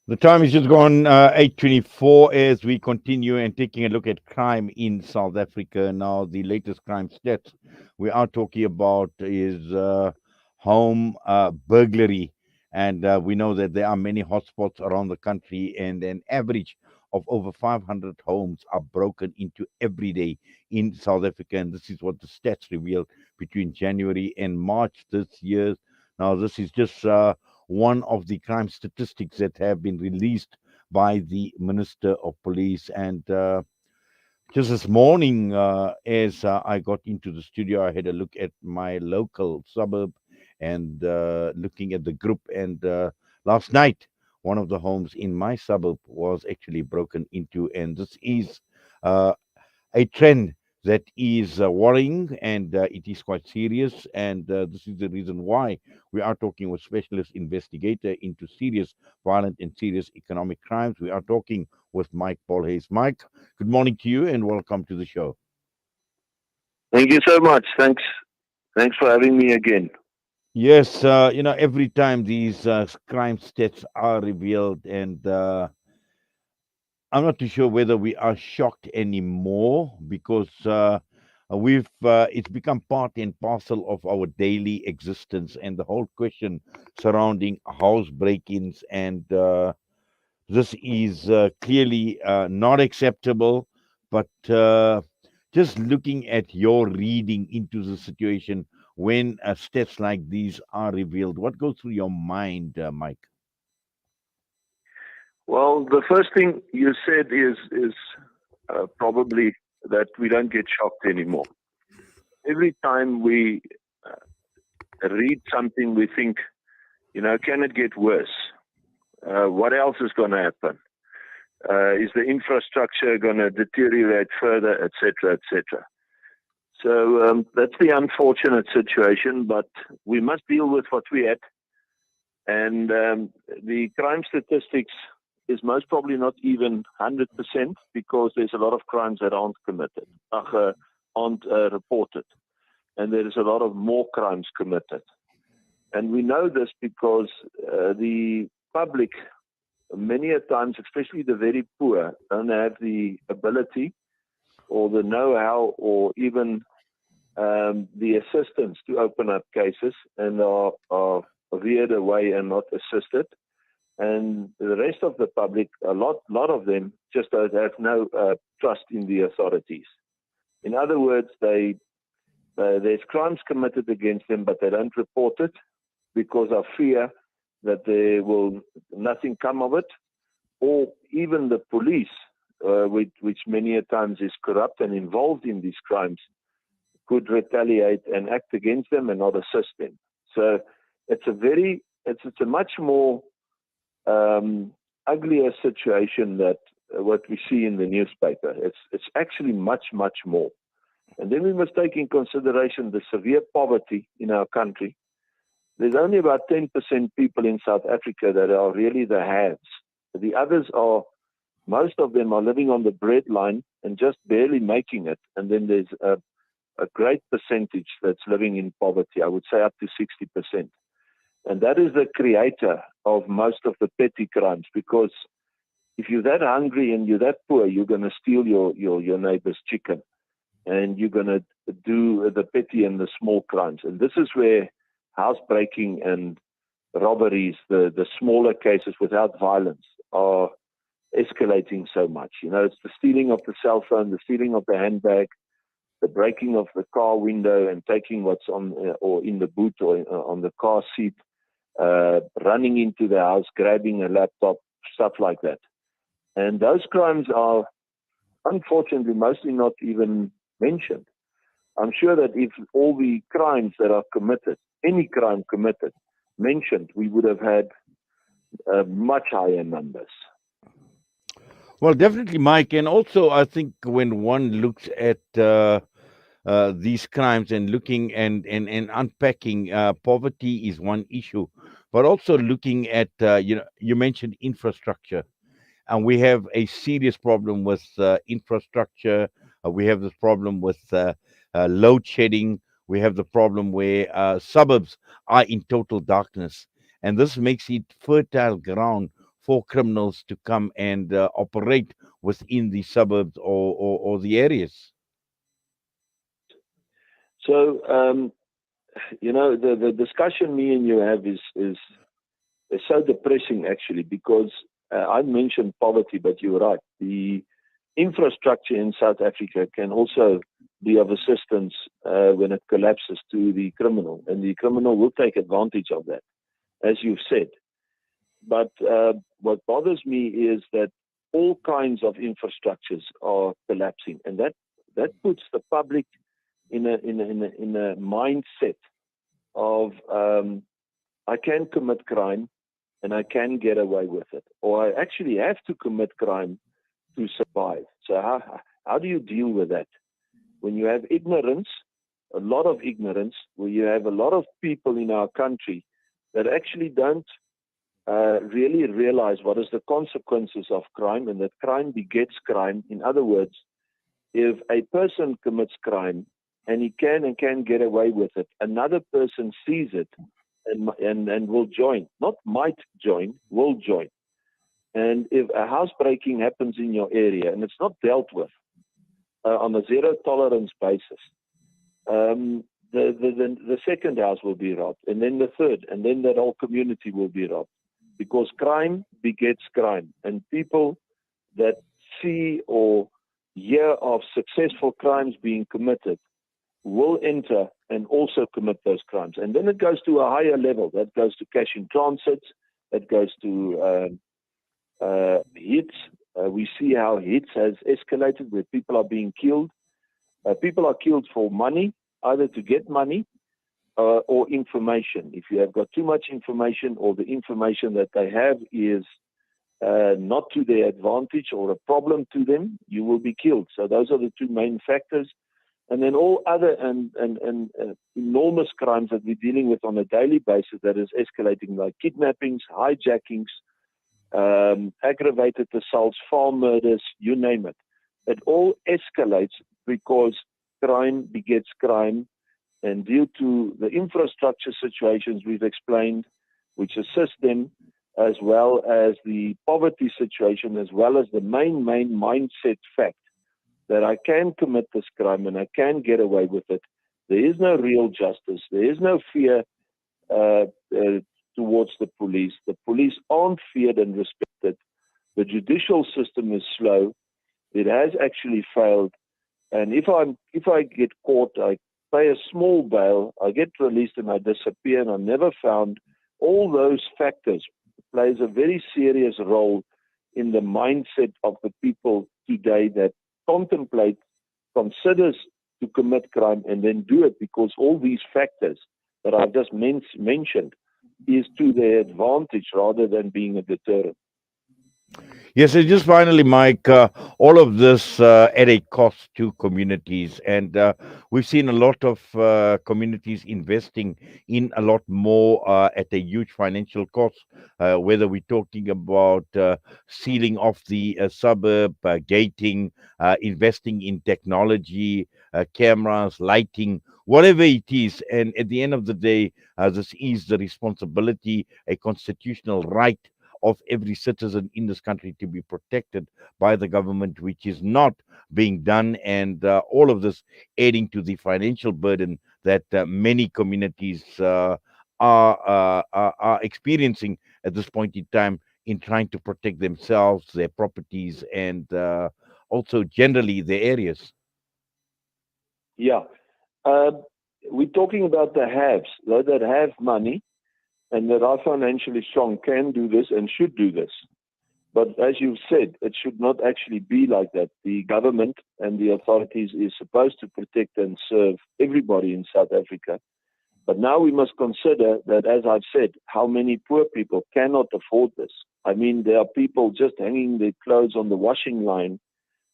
The time is just gone 8:24 as we continue and taking a look at crime in South Africa. Now, the latest crime stats we are talking about is home burglary. And we know that there are many hotspots around the country, and an average of over 500 homes are broken into every day in South Africa. And this is what the stats revealed between January and March this year. Now, this is just one of the crime statistics that have been released by the Minister of Police. And just this morning, as I got into the studio, I had a look at my local suburb and looking at the group. And last night, one of the homes in my suburb was actually broken into. And this is uh, a trend that is worrying, and it is quite serious. And this is the reason why we are talking with specialist investigator into serious violent and serious economic crimes. We are talking with Mike Bolhuis. Mike, good morning to you and welcome to the show. Thank you so much. Thanks for having me again. Yes, every time these crime stats are revealed, and I'm not too sure whether we are shocked anymore because we've it's become part and parcel of our daily existence, and the whole question surrounding house break-ins, and this is clearly not acceptable. But just looking at your reading into the situation when stats like these are revealed, what goes through your mind, Mike? Well, the first thing you said is probably that we don't get shocked anymore. Every time we read something, we think, can it get worse? What else is going to happen? Is the infrastructure going to deteriorate further, etc., etc.? So that's the unfortunate situation, but we must deal with what we had. And the crime statistics is most probably not even 100% because there's a lot of crimes that aren't committed, aren't reported. And there is a lot of more crimes committed. And we know this because the public, many a times, especially the very poor, don't have the ability or the know-how or even the assistance to open up cases and are veered away and not assisted. And the rest of the public, a lot of them just don't have no trust in the authorities. In other words, there's crimes committed against them, but they don't report it because of fear that there will nothing come of it, or even the police, which many a times is corrupt and involved in these crimes, could retaliate and act against them and not assist them. So it's a much more uglier situation that what we see in the newspaper. It's actually much more. And then we must take in consideration the severe poverty in our country. There's only about 10% people in South Africa that are really the haves. The others most of them are living on the breadline and just barely making it. And then there's a great percentage that's living in poverty, I would say up to 60%. And that is the creator of most of the petty crimes, because if you're that hungry and you're that poor, you're going to steal your neighbor's chicken, and you're going to do the petty and the small crimes. And this is where housebreaking and robberies, the smaller cases without violence, are escalating so much. It's the stealing of the cell phone, the stealing of the handbag, the breaking of the car window and taking what's on or in the boot or on the car seat, running into the house, grabbing a laptop, stuff like that. And those crimes are unfortunately mostly not even mentioned. I'm sure that if all the crimes that are committed, any crime committed, mentioned, we would have had much higher numbers. Well, definitely, Mike. And also, I think when one looks at these crimes and looking and unpacking, poverty is one issue, but also looking at, you mentioned infrastructure, and we have a serious problem with infrastructure. We have this problem with load shedding. We have the problem where suburbs are in total darkness. and this makes it fertile ground for criminals to come and operate within the suburbs or the areas. So, the discussion me and you have is so depressing actually because I mentioned poverty, but you're right. The infrastructure in South Africa can also be of assistance when it collapses to the criminal, and the criminal will take advantage of that, as you've said. But what bothers me is that all kinds of infrastructures are collapsing, and that puts the public in a mindset of I can commit crime and I can get away with it, or I actually have to commit crime to survive. So how do you deal with that when you have ignorance, a lot of ignorance, where you have a lot of people in our country that actually don't really realize what is the consequences of crime, and that crime begets crime. In other words, if a person commits crime and he can get away with it, another person sees it and will join, not might join, will join. And if a housebreaking happens in your area and it's not dealt with on a zero tolerance basis, the second house will be robbed, and then the third, and then that whole community will be robbed, because crime begets crime, and people that see or hear of successful crimes being committed will enter and also commit those crimes. And then it goes to a higher level. That goes to cash in transits. That goes to hits. We see how hits has escalated, where people are being killed. People are killed for money, either to get money or information. If you have got too much information, or the information that they have is not to their advantage or a problem to them, you will be killed. So those are the two main factors. And then all other and enormous crimes that we're dealing with on a daily basis that is escalating, like kidnappings, hijackings, aggravated assaults, farm murders, you name it. It all escalates because crime begets crime. And due to the infrastructure situations we've explained, which assist them, as well as the poverty situation, as well as the main mindset fact that I can commit this crime and I can get away with it. There is no real justice. There is no fear towards the police. The police aren't feared and respected. The judicial system is slow. It has actually failed. And if I get caught, I pay a small bail, I get released and I disappear and I'm never found. All those factors plays a very serious role in the mindset of the people today that considers to commit crime and then do it, because all these factors that I've just mentioned is to their advantage rather than being a deterrent. Yes, and just finally, Mike, all of this at a cost to communities. And we've seen a lot of communities investing in a lot more at a huge financial cost, whether we're talking about sealing off the suburb, gating, investing in technology, cameras, lighting, whatever it is. And at the end of the day, this is the responsibility, a constitutional right of every citizen in this country to be protected by the government, which is not being done, and all of this adding to the financial burden that many communities are experiencing at this point in time in trying to protect themselves, their properties, and also generally their areas. Yeah. Uh, we're talking about the haves, those that have money and that are financially strong can do this and should do this. But as you've said, it should not actually be like that. The government and the authorities is supposed to protect and serve everybody in South Africa. But now we must consider that, as I've said, how many poor people cannot afford this. I mean, there are people just hanging their clothes on the washing line,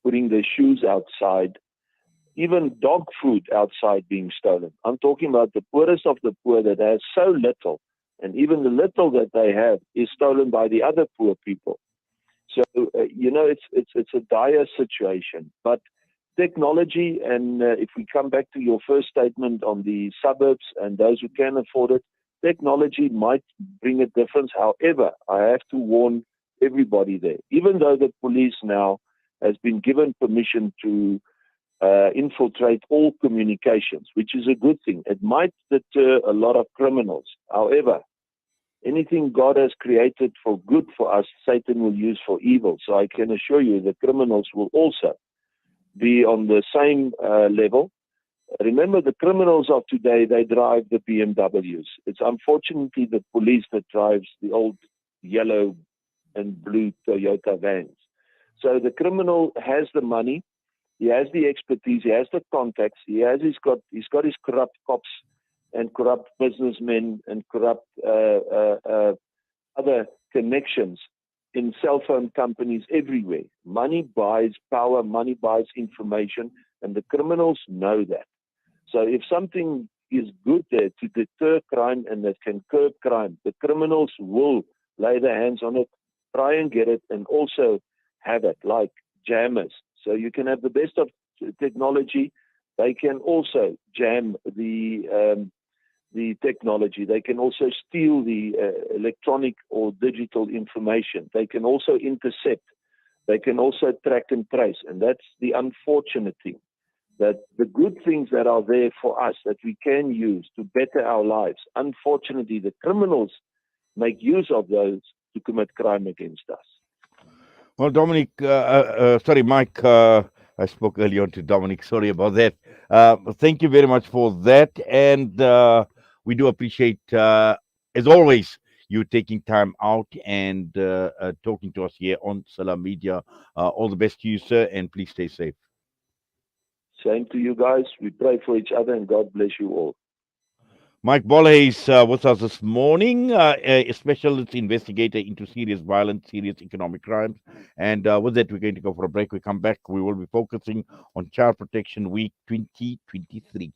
putting their shoes outside, even dog food outside being stolen. I'm talking about the poorest of the poor that has so little, and even the little that they have is stolen by the other poor people. So it's a dire situation. But technology, and if we come back to your first statement on the suburbs and those who can afford it, technology might bring a difference. However, I have to warn everybody there. Even though the police now has been given permission to infiltrate all communications, which is a good thing, it might deter a lot of criminals. However, anything God has created for good for us, Satan will use for evil. So I can assure you the criminals will also be on the same level. Remember, the criminals of today, they drive the BMWs. It's unfortunately the police that drives the old yellow and blue Toyota vans. So the criminal has the money, he has the expertise, he has the contacts, he's got his corrupt cops and corrupt businessmen and corrupt other connections in cell phone companies everywhere. Money buys power, money buys information, and the criminals know that. So if something is good there to deter crime and that can curb crime, the criminals will lay their hands on it, try and get it, and also have it like jammers. So you can have the best of technology. They can also jam the technology. They can also steal the electronic or digital information. They can also intercept. They can also track and trace. And that's the unfortunate thing, that the good things that are there for us that we can use to better our lives, unfortunately, the criminals make use of those to commit crime against us. Well, Dominic, sorry, Mike, I spoke earlier on to Dominic. Sorry about that. Thank you very much for that. And we do appreciate, as always, you taking time out and talking to us here on Salaamedia. All the best to you, sir, and please stay safe. Same to you guys. We pray for each other and God bless you all. Mike Bolhuis with us this morning, a specialist investigator into serious violence, serious economic crimes. And with that, we're going to go for a break. We come back. We will be focusing on Child Protection Week 2023.